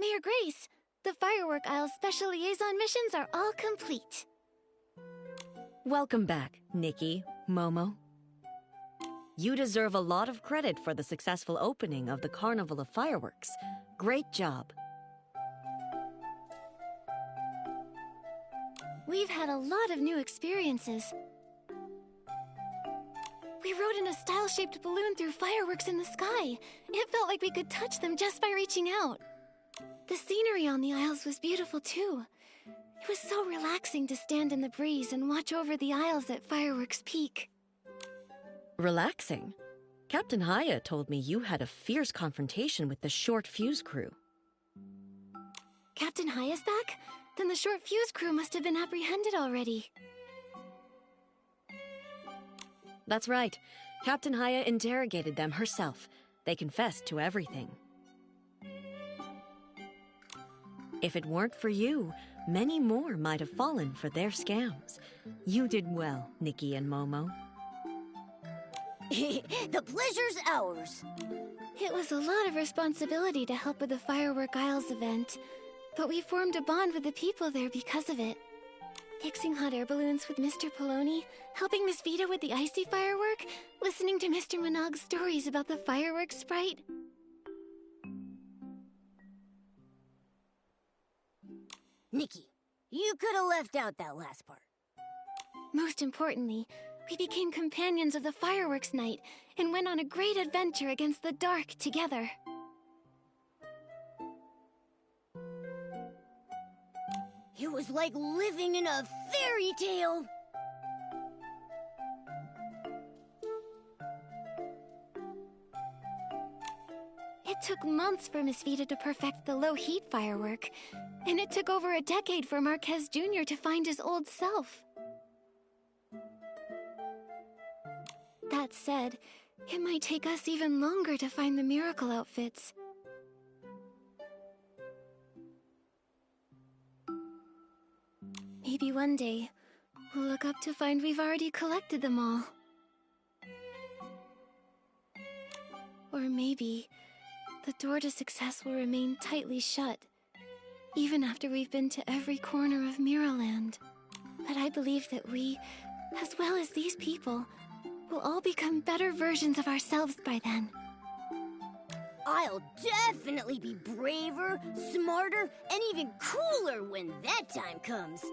Mayor Grace, the Firework Isle's special liaison missions are all complete. Welcome back, Nikki, Momo. You deserve a lot of credit for the successful opening of the Carnival of Fireworks. Great job. We've had a lot of new experiences. We rode in a style-shaped balloon through fireworks in the sky. It felt like we could touch them just by reaching out. The scenery on the Isles was beautiful too. It was so relaxing to stand in the breeze and watch over the Isles at Fireworks Peak. Relaxing? Captain Haya told me you had a fierce confrontation with the Short Fuse crew. Captain Haya's back? Then the Short Fuse crew must have been apprehended already. That's right. Captain Haya interrogated them herself. They confessed to everything. If it weren't for you, many more might have fallen for their scams. You did well, Nikki and Momo. The pleasure's ours. It was a lot of responsibility to help with the Firework Isles event, but we formed a bond with the people there because of it. Fixing hot air balloons with Mr. Poloni, helping Miss Vita with the icy firework, listening to Mr. Monog's stories about the fireworks sprite. Nikki, you could have left out that last part. Most importantly, we became companions of the fireworks night and went on a great adventure against the dark together. It was like living in a fairy tale. It took months for Miss Vita to perfect the low-heat firework, and it took over a decade for Marquez Jr. to find his old self. That said, it might take us even longer to find the miracle outfits. Maybe one day, we'll look up to find we've already collected them all. Or maybe, the door to success will remain tightly shut, even after we've been to every corner of Miraland. But I believe that we, as well as these people, will all become better versions of ourselves by then. I'll definitely be braver, smarter, and even cooler when that time comes.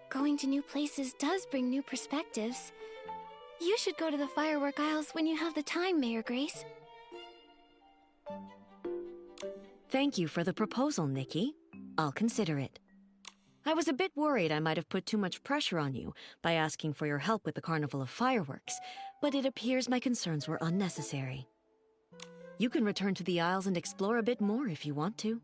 Going to new places does bring new perspectives. You should go to the Firework Isles when you have the time, Mayor Grace. Thank you for the proposal, Nikki. I'll consider it. I was a bit worried I might have put too much pressure on you by asking for your help with the Carnival of Fireworks, but it appears my concerns were unnecessary. You can return to the Isles and explore a bit more if you want to.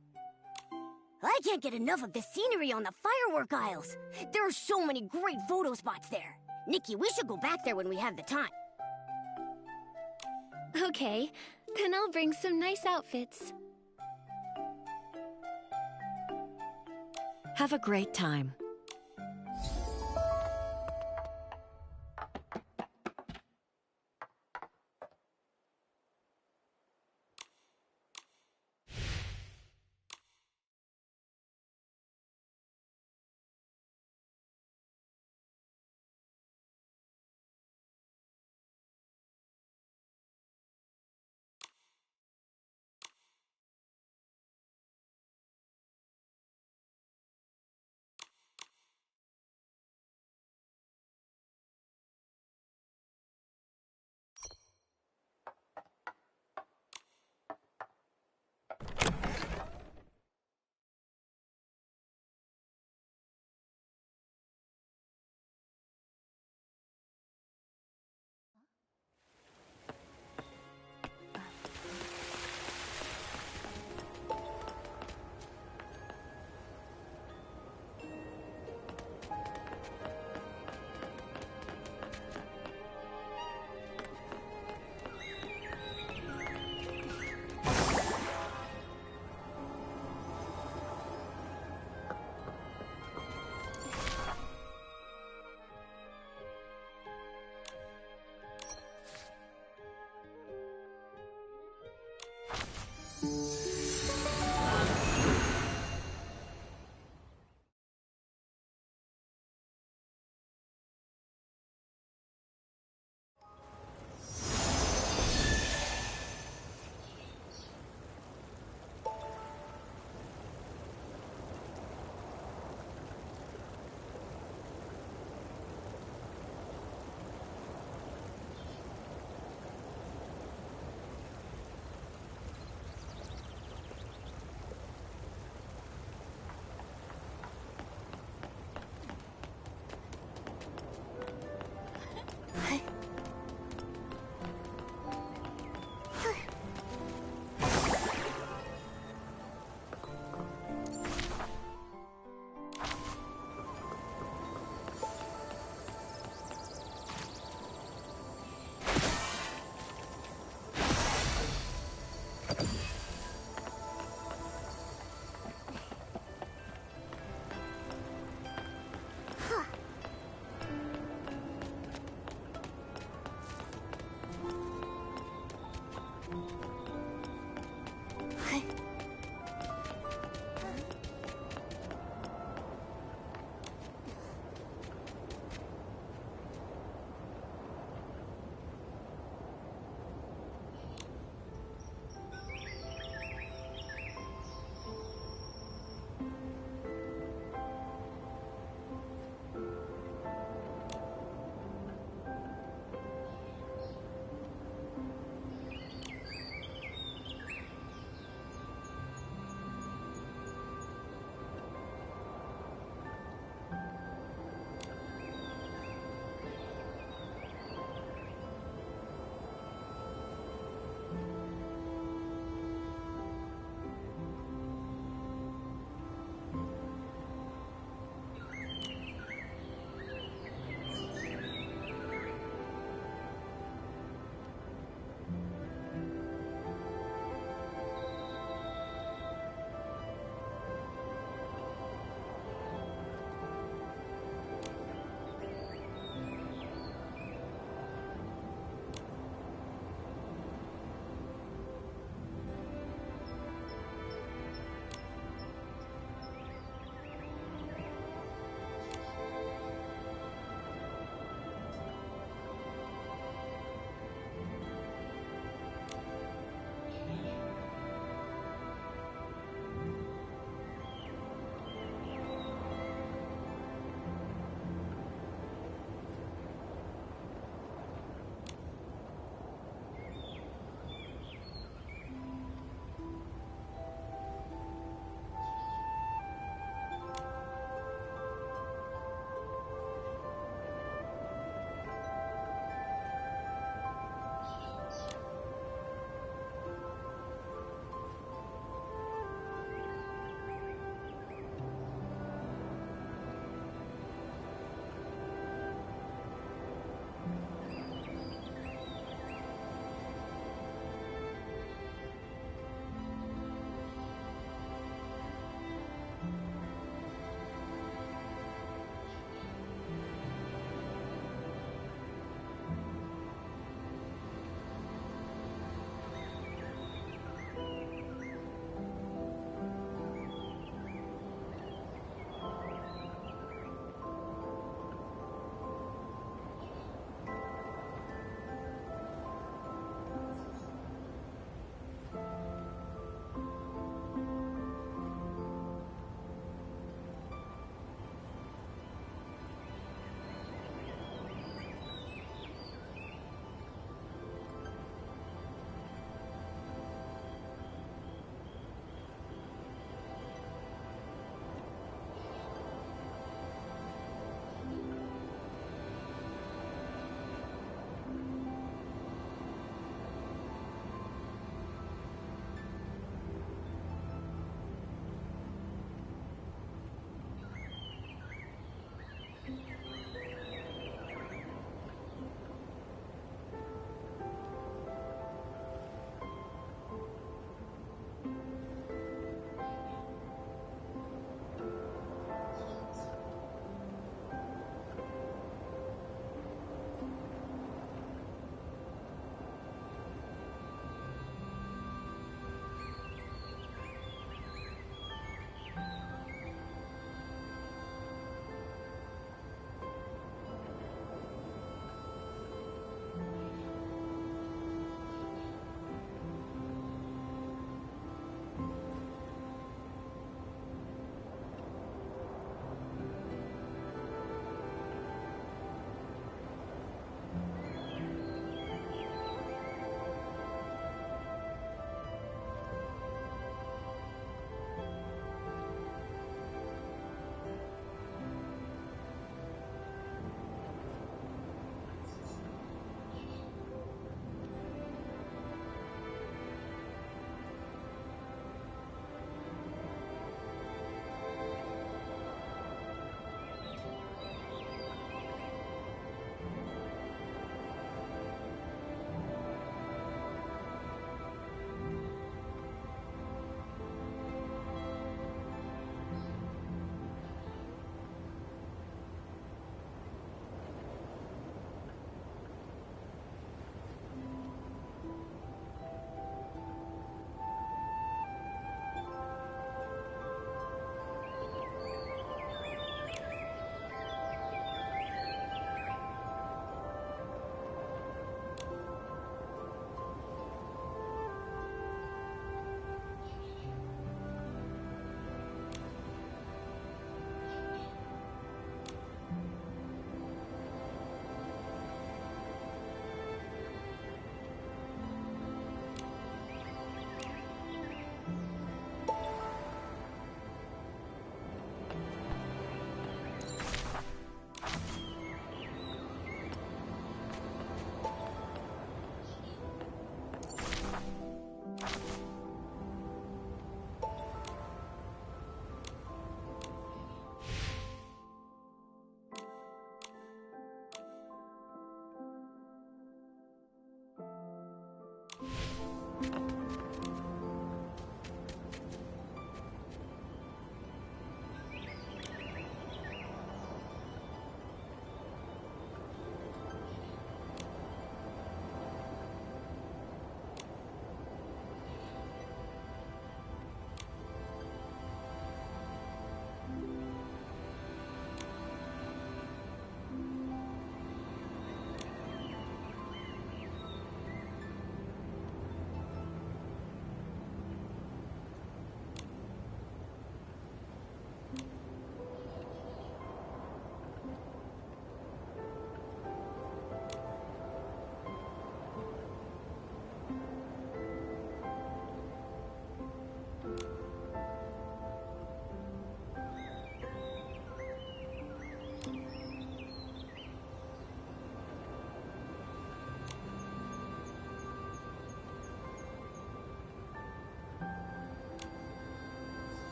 I can't get enough of the scenery on the Firework Isles. There are so many great photo spots there. Nikki, we should go back there when we have the time. Okay, then I'll bring some nice outfits. Have a great time.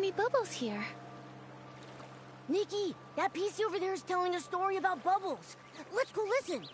be bubbles here. Nikki, that Piecey over there is telling a story about bubbles. Let's go listen.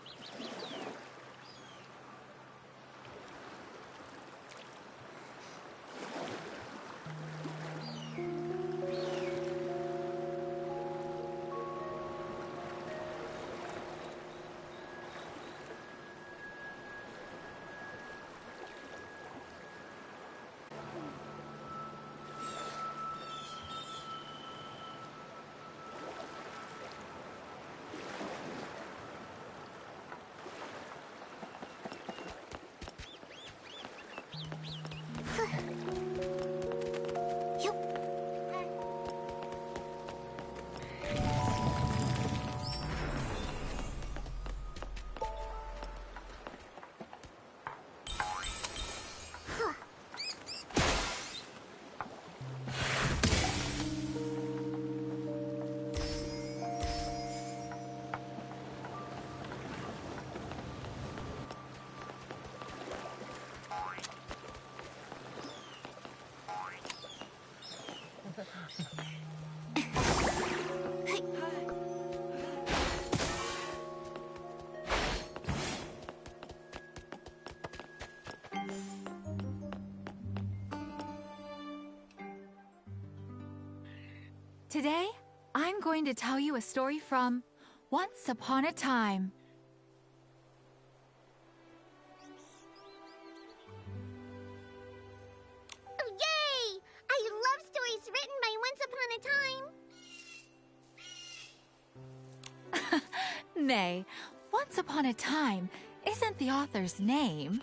Today, I'm going to tell you a story from Once Upon a Time. Oh, yay! I love stories written by Once Upon a Time. Nay, Once Upon a Time isn't the author's name.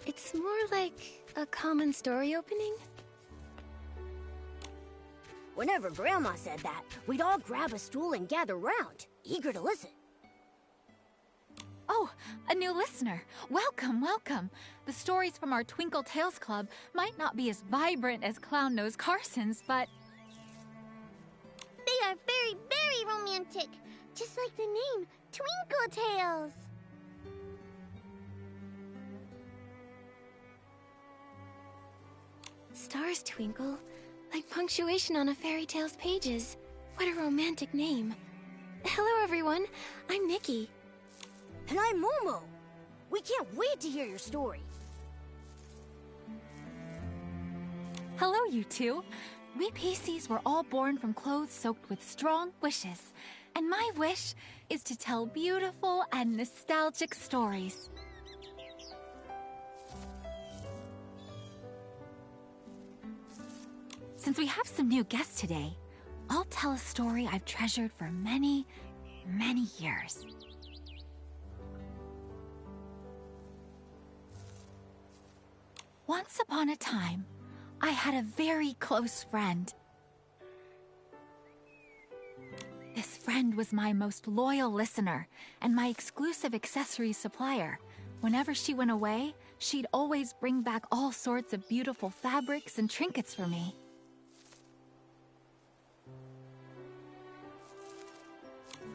It's more like a common story opening. Whenever Grandma said that, we'd all grab a stool and gather round, eager to listen. Oh, a new listener. Welcome, welcome. The stories from our Twinkle Tales Club might not be as vibrant as Clown Nose Carson's, but They are very, very romantic. Just like the name, Twinkle Tales. Stars twinkle, like punctuation on a fairy tale's pages. What a romantic name. Hello, everyone. I'm Nikki. And I'm Momo. We can't wait to hear your story. hello, you two. We Pieces were all born from clothes soaked with strong wishes. And my wish is to tell beautiful and nostalgic stories. Since we have some new guests today, I'll tell a story I've treasured for many, many years. Once upon a time, I had a very close friend. This friend was my most loyal listener and my exclusive accessories supplier. Whenever she went away, she'd always bring back all sorts of beautiful fabrics and trinkets for me.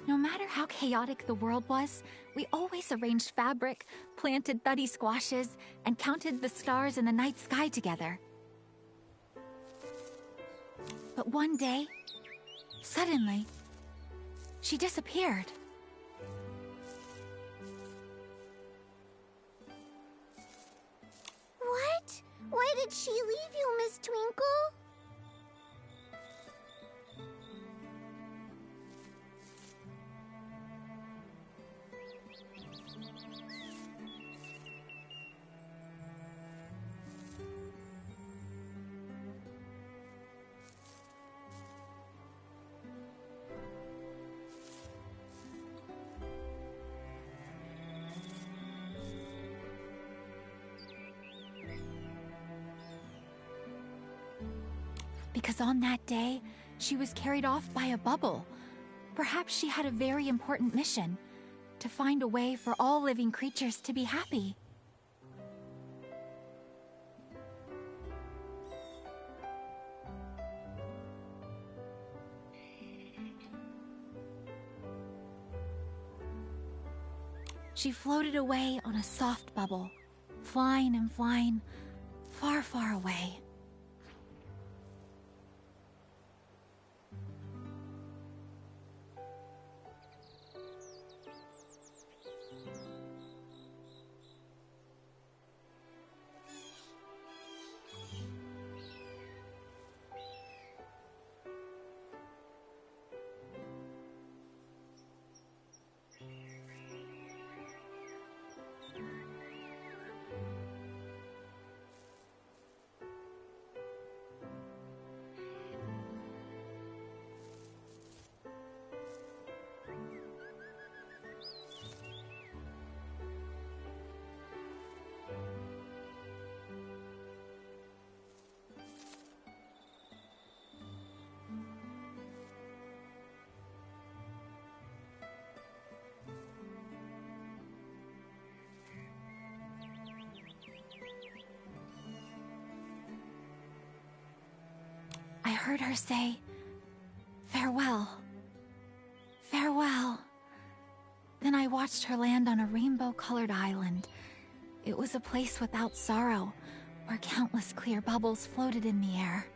No matter how chaotic the world was, we always arranged fabric, planted thuddy squashes, and counted the stars in the night sky together. But one day, suddenly, she disappeared. What? Why did she leave you, Miss Twinkle? Because on that day, she was carried off by a bubble. Perhaps she had a very important mission, to find a way for all living creatures to be happy. She floated away on a soft bubble, flying and flying, far, far away. I heard her say, "Farewell. Farewell." Then I watched her land on a rainbow-colored island. It was a place without sorrow, where countless clear bubbles floated in the air.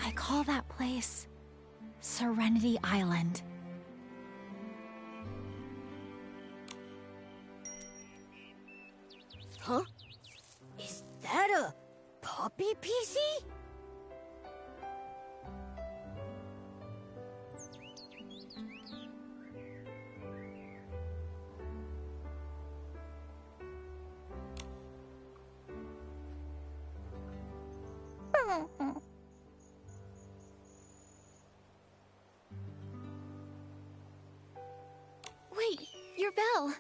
I call that place Serenity Island. Huh? Is that a puppy, Piecey? Wait, your bell.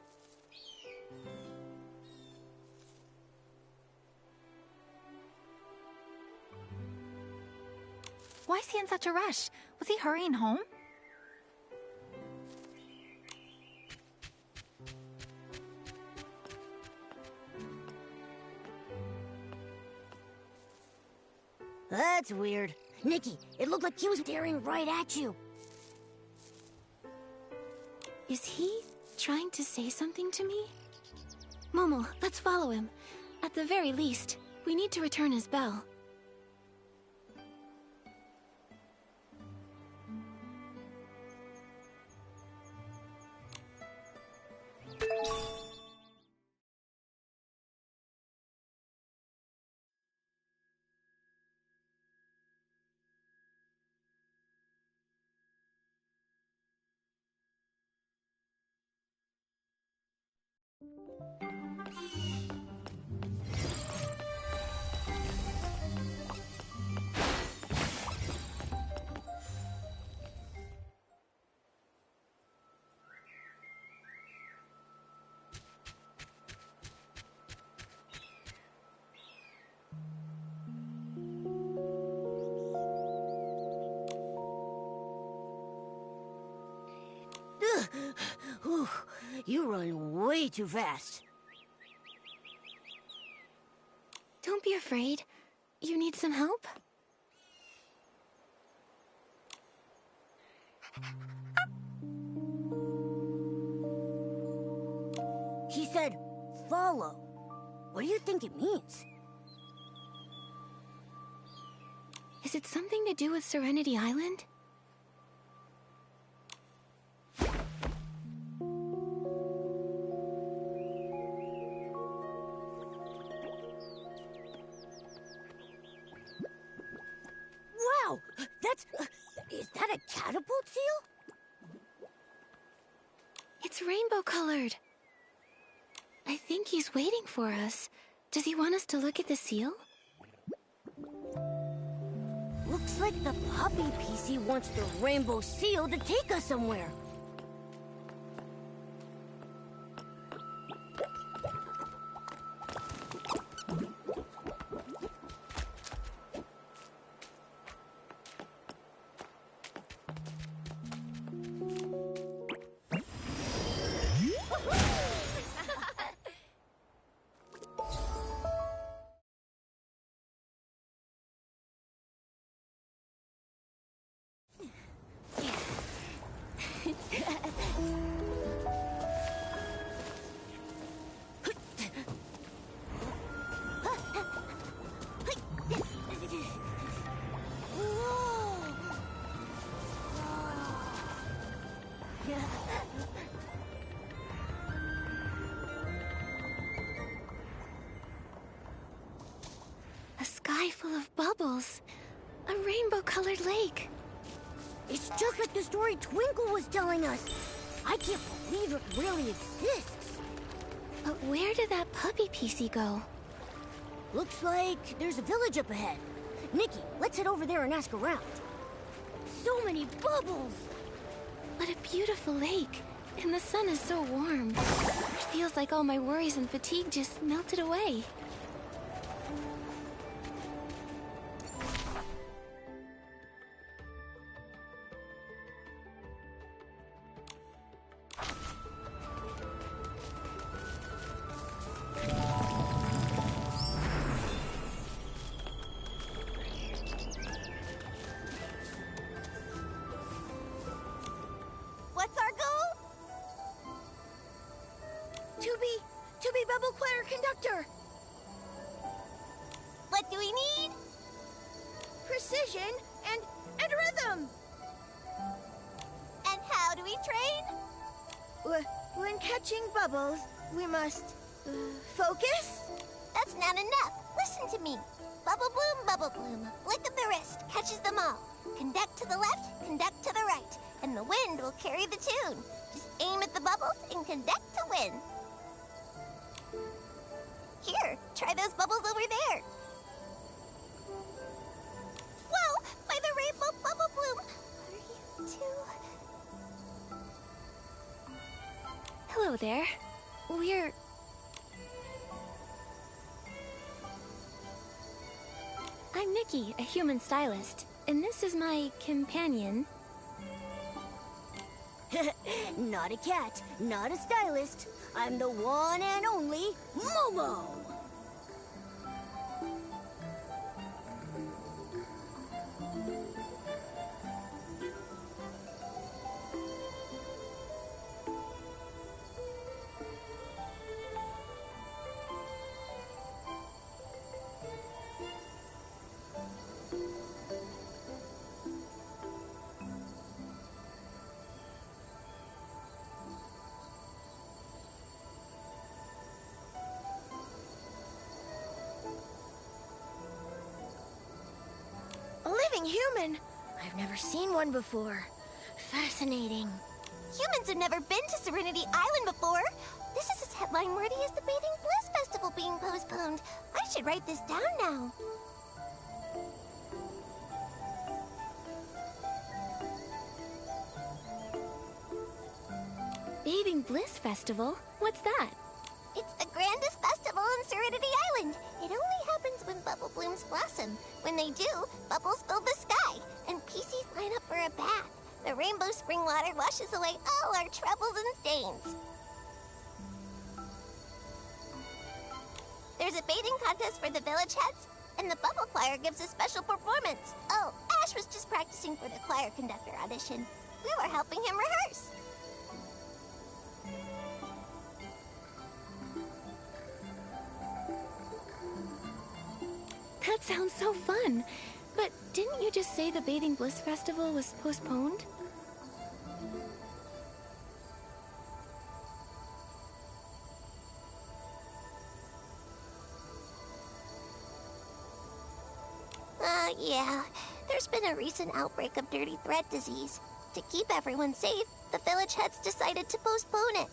Why is he in such a rush? Was he hurrying home? That's weird. Nikki, it looked like he was staring right at you. Is he trying to say something to me? Momo, let's follow him. At the very least, we need to return his bell. Whew, you run way too fast. Don't be afraid. You need some help? He said, follow. What do you think it means? Is it something to do with Serenity Island? Wow! That's... is that a catapult seal? It's rainbow-colored. I think he's waiting for us. Does he want us to look at the seal? Looks like the puppy Piecey wants the rainbow seal to take us somewhere. A sky full of bubbles. A rainbow-colored lake. It's just like the story Twinkle was telling us. I can't believe it really exists. But where did that puppy Piecey go? Looks like there's a village up ahead. Nikki, let's head over there and ask around. So many bubbles! What a beautiful lake. And the sun is so warm. It feels like all my worries and fatigue just melted away. What's our goal? To be Bubble Choir conductor. What do we need? Precision and rhythm. And how do we train? When catching bubbles, we must focus. That's not enough. Listen to me. Bubble bloom, flick of the wrist, catches them all. Conduct to the left, conduct to the right, and the wind will carry the tune. Just aim at the bubbles and conduct to win. Here, try those bubbles over there. Whoa, by the rainbow bubble bloom. Are you too? Hello there. I'm Nikki, a human stylist. And this is my companion. Not a cat, not a stylist. I'm the one and only Momo. A living human. I've never seen one before. Fascinating. Humans have never been to Serenity Island before. This is as headline worthy as the Bathing Bliss Festival being postponed. I should write this down now. Bathing Bliss Festival? What's that? It's the grandest festival on Serenity Island. It only happens when bubble blooms blossom. When they do, bubbles fill the sky, and Piecey's line up for a bath. The rainbow spring water washes away all our troubles and stains. There's a bathing contest for the village heads, and the bubble choir gives a special performance. Oh, Ash was just practicing for the choir conductor audition. We were helping him rehearse. That sounds so fun. But didn't you just say the Bathing Bliss Festival was postponed? Yeah. There's been a recent outbreak of dirty thread disease. To keep everyone safe, the village heads decided to postpone it.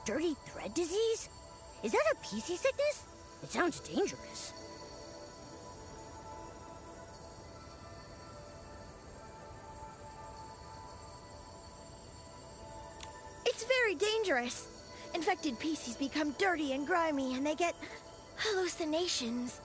Dirty thread disease? Is that a Piecey sickness? It sounds dangerous. It's very dangerous. Infected Pieces become dirty and grimy, and they get hallucinations.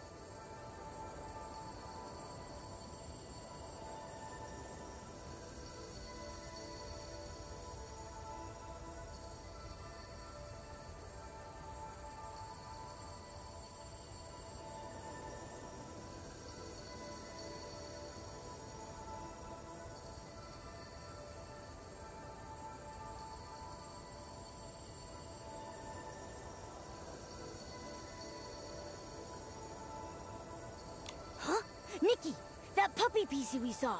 Nikki, that puppy Piecey we saw.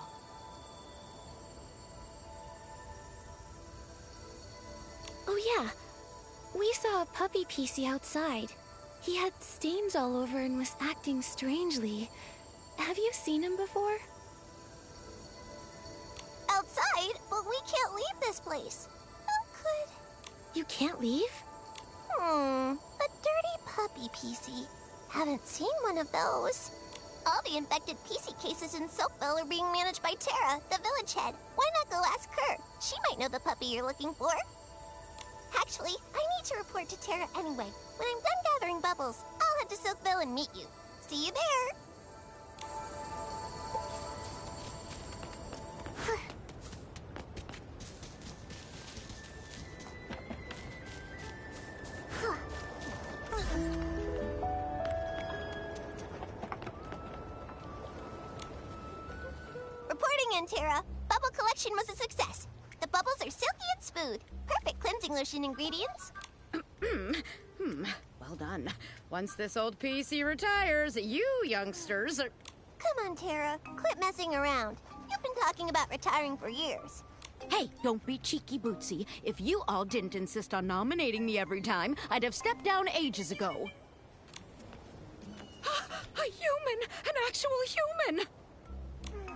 Oh yeah, we saw a puppy Piecey outside. He had stains all over and was acting strangely. Have you seen him before? Outside? But we can't leave this place. How could... You can't leave? A dirty puppy Piecey. Haven't seen one of those. All the infected Piecey cases in Silkville are being managed by Tara, the village head. Why not go ask her? She might know the puppy you're looking for. Actually, I need to report to Tara anyway. When I'm done gathering bubbles, I'll head to Silkville and meet you. See you there. Reporting in, Tara. Bubble collection was a success. The bubbles are silky and smooth. Perfect cleansing lotion ingredients. Well done. Once this old PC retires, you youngsters are... Come on, Tara. Quit messing around. You've been talking about retiring for years. Hey, don't be cheeky bootsy. If you all didn't insist on nominating me every time, I'd have stepped down ages ago. A human! An actual human!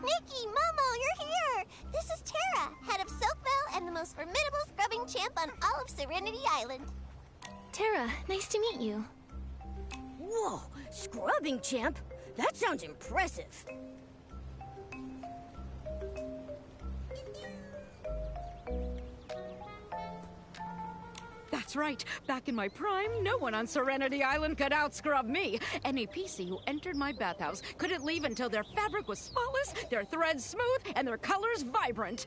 Nikki, Momo, you're here! This is Tara, head of Silkville and the most formidable scrubbing champ on all of Serenity Island. Tara, nice to meet you. Whoa, scrubbing champ? That sounds impressive. That's right. Back in my prime, no one on Serenity Island could outscrub me. Any PC who entered my bathhouse couldn't leave until their fabric was spotless, their threads smooth, and their colors vibrant.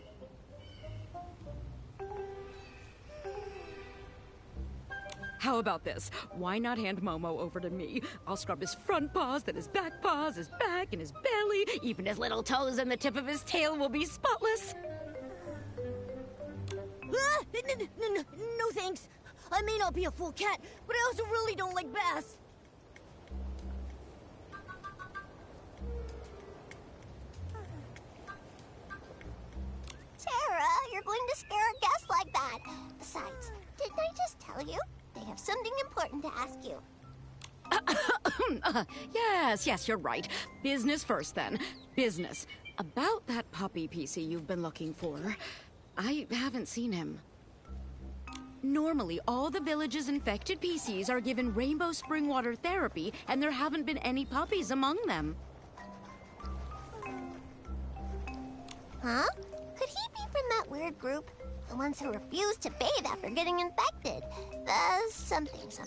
How about this? Why not hand Momo over to me? I'll scrub his front paws, then his back paws, his back, and his belly. Even his little toes and the tip of his tail will be spotless. No thanks. I may not be a full cat, but I also really don't like baths. Tara, you're going to scare our guests like that. Besides, didn't I just tell you? They have something important to ask you. Yes, you're right. Business first, then. Business. About that puppy PC you've been looking for. I haven't seen him. Normally, all the village's infected PCs are given rainbow spring water therapy, and there haven't been any puppies among them. Huh? Could he be from that weird group? The ones who refuse to bathe after getting infected? The somethings.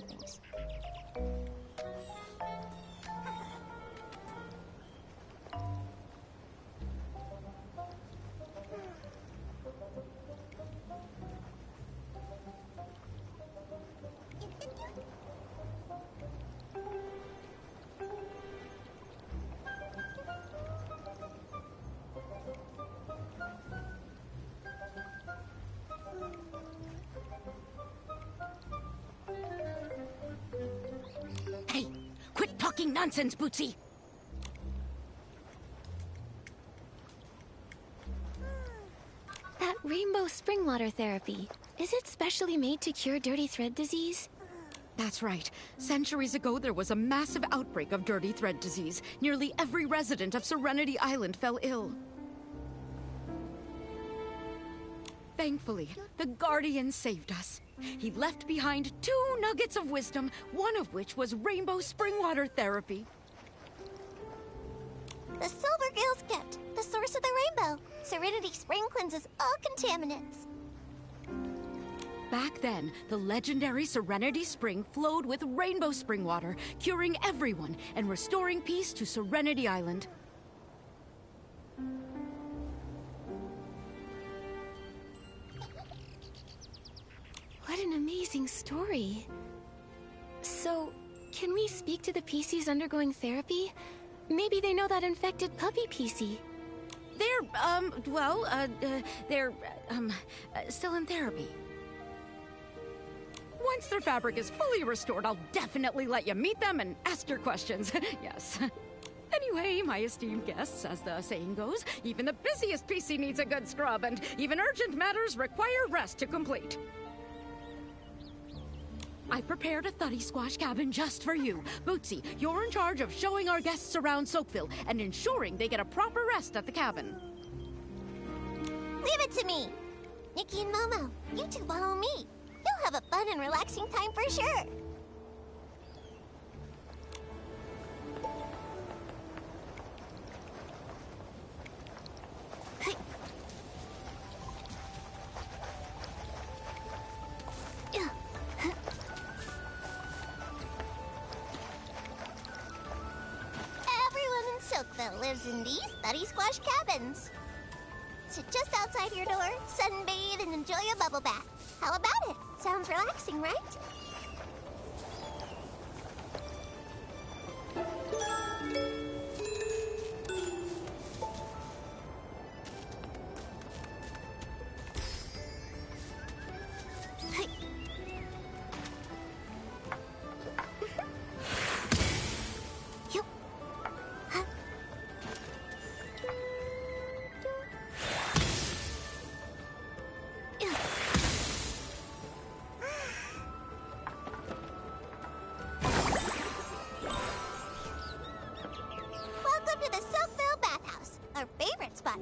Hey, quit talking nonsense, Bootsy! That rainbow spring water therapy, is it specially made to cure dirty thread disease? That's right. Centuries ago, there was a massive outbreak of dirty thread disease. Nearly every resident of Serenity Island fell ill. Thankfully, the Guardian saved us. He left behind 2 nuggets of wisdom, one of which was rainbow spring water therapy. The Silver Gill's gift, the source of the rainbow. Serenity Spring cleanses all contaminants. Back then, the legendary Serenity Spring flowed with rainbow spring water, curing everyone and restoring peace to Serenity Island. What an amazing story. So, can we speak to the PCs undergoing therapy? Maybe they know that infected puppy PC. They're still in therapy. Once their fabric is fully restored, I'll definitely let you meet them and ask your questions. Yes. Anyway, my esteemed guests, as the saying goes, even the busiest PC needs a good scrub, and even urgent matters require rest to complete. I've prepared a thuddy squash cabin just for you. Bootsy, you're in charge of showing our guests around Soakville and ensuring they get a proper rest at the cabin. Leave it to me. Nikki and Momo, you two follow me. You'll have a fun and relaxing time for sure. Everyone in Soakville lives in these thuddy squash cabins. Sit just outside your door, sunbathe, and enjoy a bubble bath. How about it? Sounds relaxing, right?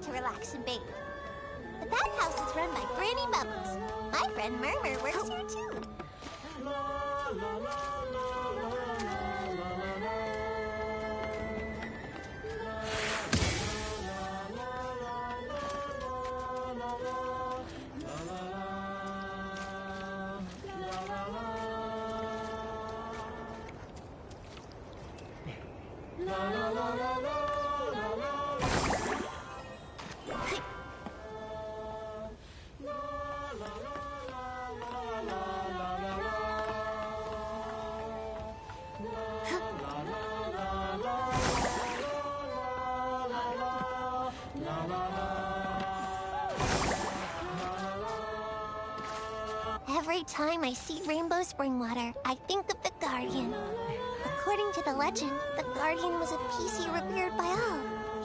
To relax and bathe. The bathhouse is run by Granny Bubbles. My friend Murmur works here too. Every time I see rainbow spring water, I think of the Guardian. According to the legend, the Guardian was a Piecey revered by all.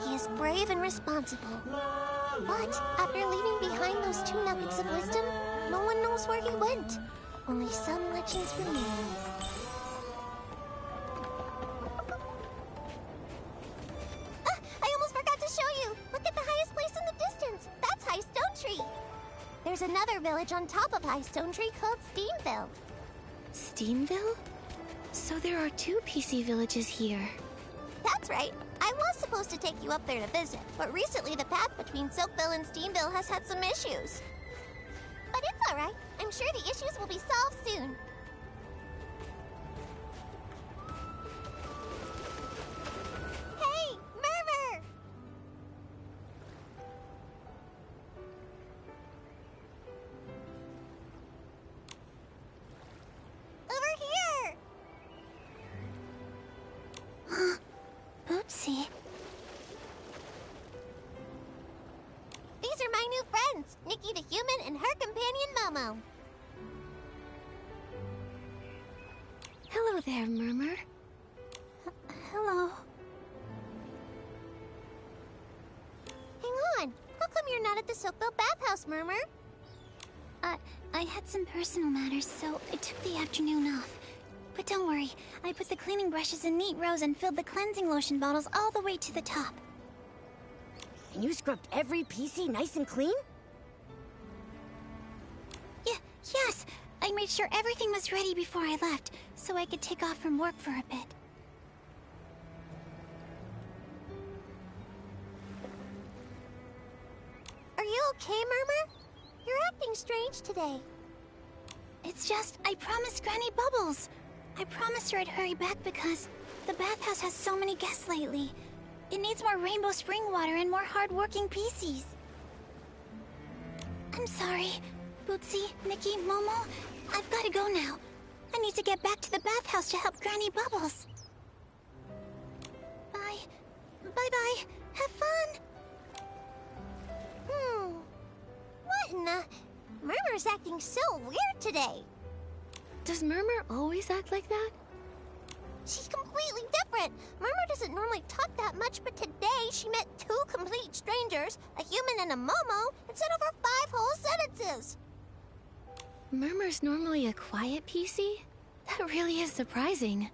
He is brave and responsible. But after leaving behind those 2 nuggets of wisdom, no one knows where he went. Only some legends remain. I almost forgot to show you! Look at the highest place in the distance! That's High Stone Tree! There's another village on top of High Stone Tree called Steamville. Steamville? So there are 2 PC villages here. That's right. I was supposed to take you up there to visit, but recently the path between Soakville and Steamville has had some issues. But it's alright. I'm sure the issues will be solved soon. Hey, Murmur! Over here! Oopsie. These are my new friends, Nikki the human and her companion Momo. Hello there, Murmur. Hello. Hang on. How come you're not at the Soakville bathhouse, Murmur? I had some personal matters, so I took the afternoon off. But don't worry, I put the cleaning brushes in neat rows and filled the cleansing lotion bottles all the way to the top. And you scrubbed every PC nice and clean? Yes, I made sure everything was ready before I left, so I could take off from work for a bit. Are you okay, Murmur? You're acting strange today. It's just, I promised Granny Bubbles. I promised her I'd hurry back because the bathhouse has so many guests lately. It needs more rainbow spring water and more hard-working PCs. I'm sorry. Bootsy, Nikki, Momo, I've got to go now. I need to get back to the bathhouse to help Granny Bubbles. Bye. Bye-bye. Have fun. What in the... Murmur's acting so weird today. Does Murmur always act like that? She's completely different. Murmur doesn't normally talk that much, but today she met two complete strangers, a human and a Momo, and said over 5 whole sentences. Murmur's normally a quiet Piecey? That really is surprising.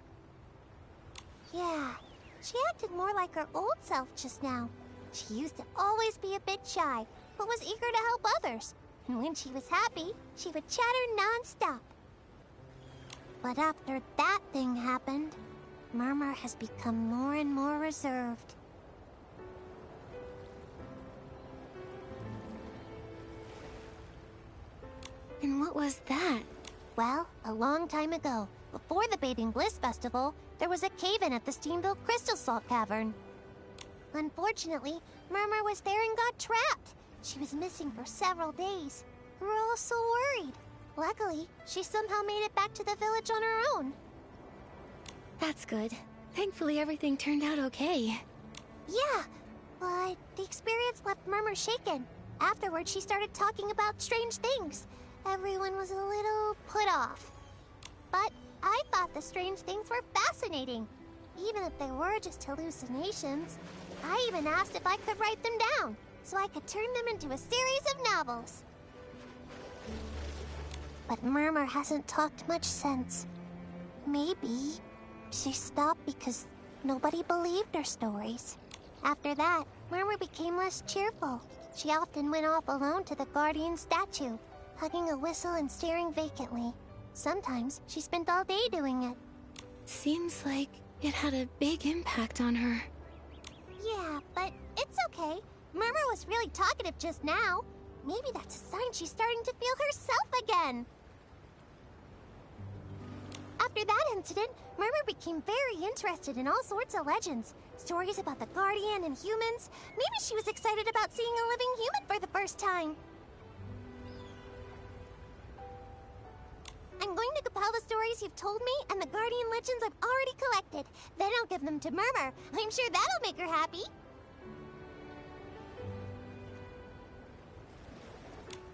Yeah, she acted more like her old self just now. She used to always be a bit shy, but was eager to help others. And when she was happy, she would chatter non-stop. But after that thing happened, Murmur has become more and more reserved. And what was that? Well, a long time ago, before the Bathing Bliss Festival, there was a cave-in at the Steamville Crystal Salt Cavern. Unfortunately, Murmur was there and got trapped. She was missing for several days. We were all so worried. Luckily, she somehow made it back to the village on her own. That's good. Thankfully, everything turned out okay. Yeah, but the experience left Murmur shaken. Afterwards, she started talking about strange things. Everyone was a little put off. But I thought the strange things were fascinating, even if they were just hallucinations. I even asked if I could write them down, so I could turn them into a series of novels. But Murmur hasn't talked much since. Maybe she stopped because nobody believed her stories. After that, Murmur became less cheerful. She often went off alone to the Guardian statue, hugging a whistle and staring vacantly. Sometimes she spent all day doing it. Seems like it had a big impact on her. Yeah, but it's okay. Murmur was really talkative just now. Maybe that's a sign she's starting to feel herself again. After that incident, Murmur became very interested in all sorts of legends. Stories about the Guardian and humans. Maybe she was excited about seeing a living human for the first time. I'm going to compile the stories you've told me and the Guardian legends I've already collected. Then I'll give them to Murmur. I'm sure that'll make her happy.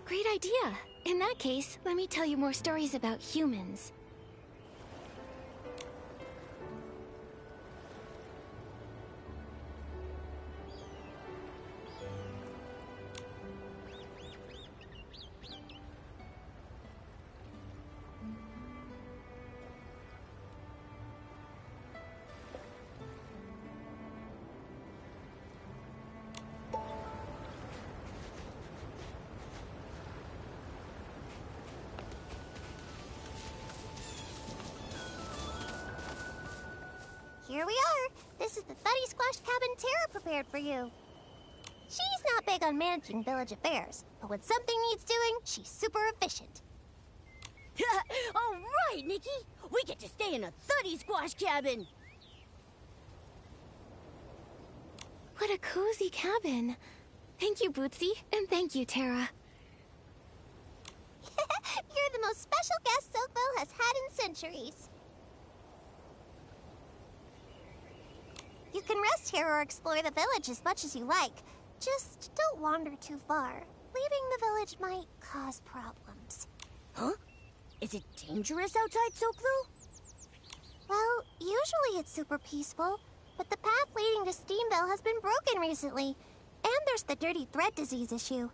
Great idea. In that case, let me tell you more stories about humans. Here we are. This is the Thuddy Squash Cabin Terra prepared for you. She's not big on managing village affairs, but when something needs doing, she's super efficient. All right, Nikki. We get to stay in a Thuddy Squash cabin. What a cozy cabin. Thank you, Bootsy, and thank you, Terra. You're the most special guest Silkville has had in centuries. You can rest here or explore the village as much as you like. Just don't wander too far. Leaving the village might cause problems. Huh? Is it dangerous outside Silkville? Well, usually it's super peaceful, but the path leading to Steamville has been broken recently. And there's the dirty thread disease issue.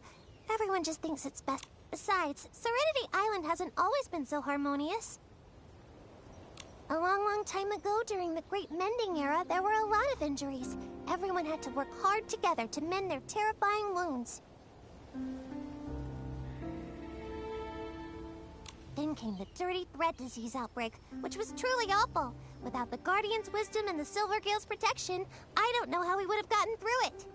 Everyone just thinks it's best. Besides, Serenity Island hasn't always been so harmonious. A long time ago, during the Great Mending Era, there were a lot of injuries. Everyone had to work hard together to mend their terrifying wounds. Then came the dirty thread disease outbreak, which was truly awful. Without the Guardian's wisdom and the Silvergale's protection, I don't know how we would have gotten through it.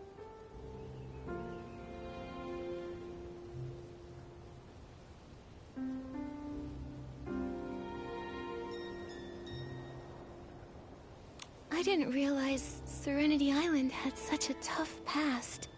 I didn't realize Serenity Island had such a tough past.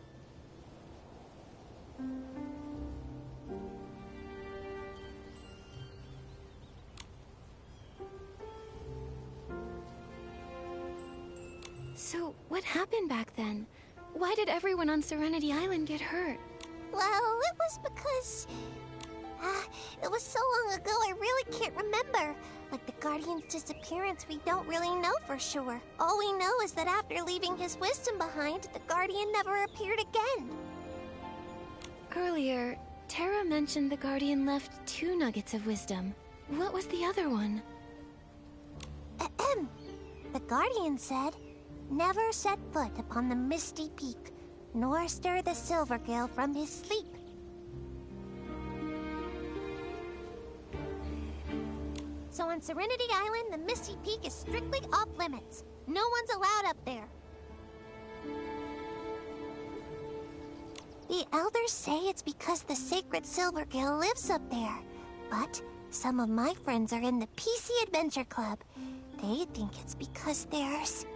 So, what happened back then? Why did everyone on Serenity Island get hurt? Well, it was because It was so long ago I really can't remember. Like the Guardian's disappearance, we don't really know for sure. All we know is that after leaving his wisdom behind, the Guardian never appeared again. Earlier, Terra mentioned the Guardian left 2 nuggets of wisdom. What was the other one? Ahem. The Guardian said, "Never set foot upon the misty peak, nor stir the Silvergale from his sleep." So on Serenity Island, the Misty Peak is strictly off limits. No one's allowed up there. The elders say it's because the sacred Silvergale lives up there. But some of my friends are in the Piecey Adventure Club. They think it's because there's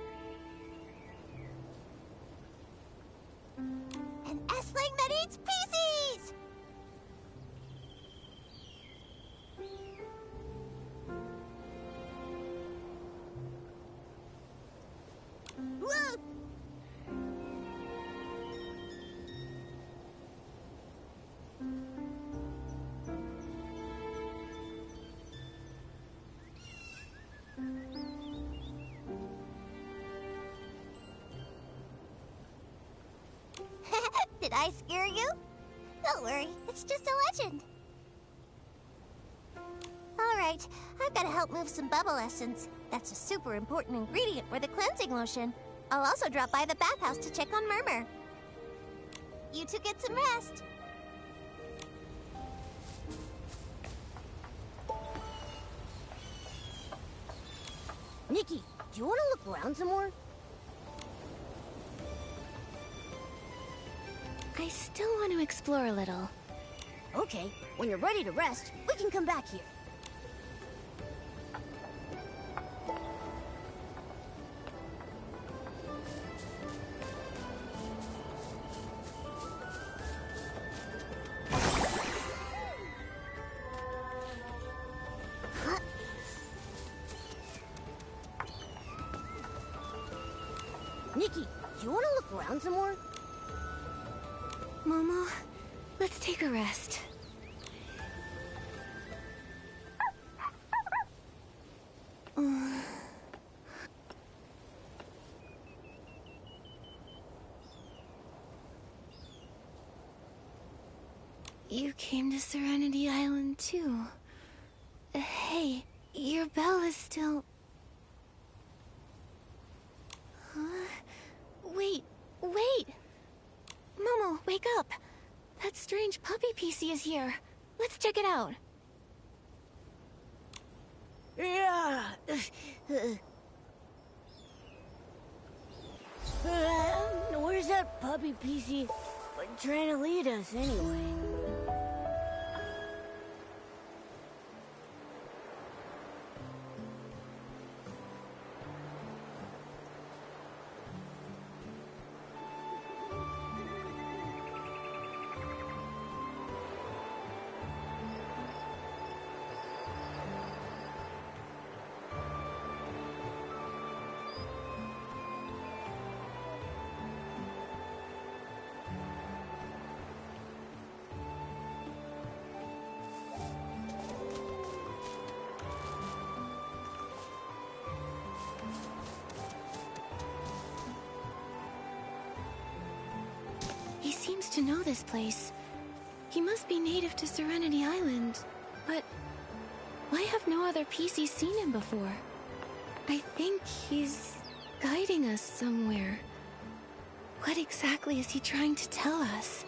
an S-Ling that eats Pieces! Whoa! Did I scare you? Don't worry, it's just a legend. Alright, I've got to help move some bubble essence. That's a super important ingredient for the cleansing lotion. I'll also drop by the bathhouse to check on Murmur. You two get some rest. Nikki, do you want to look around some more? I still want to explore a little. Okay, when you're ready to rest, we can come back here. Nikki, do you want to look around some more? Momo, let's take a rest. You came to Serenity Island too. Hey, your bell is still... Huh? Wait! Momo, wake up! That strange puppy Piecey is here. Let's check it out. Yeah. Where's that puppy Piecey trying to lead us anyway? He seems to know this place. He must be native to Serenity Island. But why have no other Piecey seen him before? I think he's guiding us somewhere. What exactly is he trying to tell us?